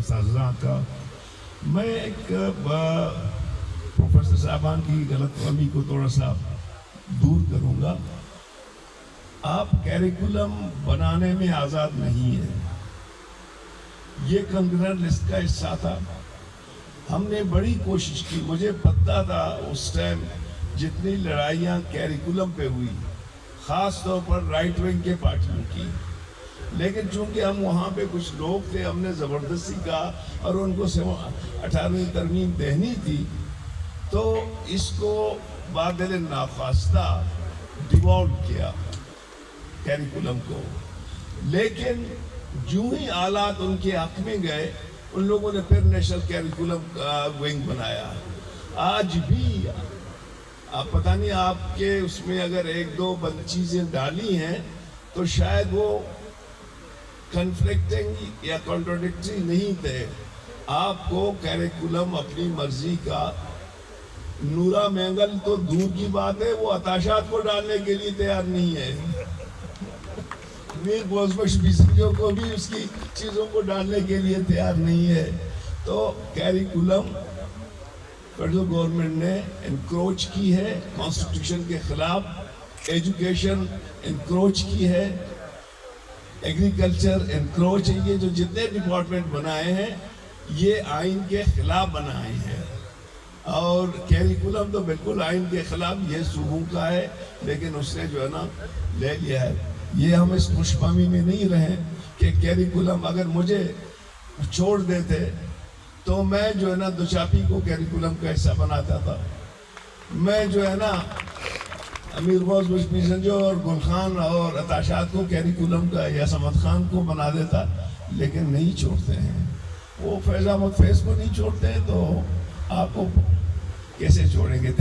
اساتذہ کا میں ایک پروفیسر صاحبان کی غلط فہمی کو تھوڑا سا دور کروں گا. آپ کیریکولم بنانے میں آزاد نہیں ہیں. یہ کنگرن لسٹ کا حصہ تھا. ہم نے بڑی کوشش کی. مجھے پتہ تھا اس ٹائم جتنی لڑائیاں کیریکولم پہ ہوئی, خاص طور پر رائٹ ونگ کے پارٹیوں کی, لیکن چونکہ ہم وہاں پہ کچھ لوگ تھے, ہم نے زبردستی کہا اور ان کو 18ویں ترمیم دہنی تھی, تو اس کو بادل ناخواستہ ڈیوالو کیا کیریکولم کو. لیکن جو ہی آلات ان کے حق میں گئے, ان لوگوں نے پھر نیشنل کیریکولم کا ونگ بنایا. آج بھی آپ پتہ نہیں آپ کے اس میں اگر ایک دو چیزیں ڈالی ہیں تو شاید وہ کنفلکٹنگ یا کنٹراڈکٹری نہیں تھے. آپ کو کیریکولم اپنی مرضی کا, نورا مینگل تو دور کی بات ہے, وہ اتاشات کو ڈالنے کے لیے تیار نہیں ہے. میر بوزبخش بیسنجو کو بھی اس کی چیزوں کو ڈالنے کے لیے تیار نہیں ہے. تو کیریکولم فیڈرل گورنمنٹ نے انکروچ کی ہے کانسٹیٹیوشن کے خلاف, ایجوکیشن انکروچ کی ہے, ایگریکلچر انکروچ ہے. یہ جو جتنے ڈپارٹمنٹ بنائے ہیں یہ آئین کے خلاف بنائے ہیں, اور کیریکولم تو بالکل آئین کے خلاف, یہ صوبوں کا ہے, لیکن اس نے جو ہے نا لے لیا ہے. یہ ہم اس خوش فہمی میں نہیں رہیں کہ کیریکولم اگر مجھے چھوڑ دیتے تو میں جو ہے نا دوچاپی کو کیریکولم کا حصہ بناتا تھا. میں جو ہے نا امیر بوزبخش بیسنجو اور گل خان اور اتاشات کو کیریکولم کا یا سمد خان کو بنا دیتا, لیکن نہیں چھوڑتے ہیں. وہ فیض احمد فیض کو نہیں چھوڑتے تو آپ کو کیسے چھوڑیں گے؟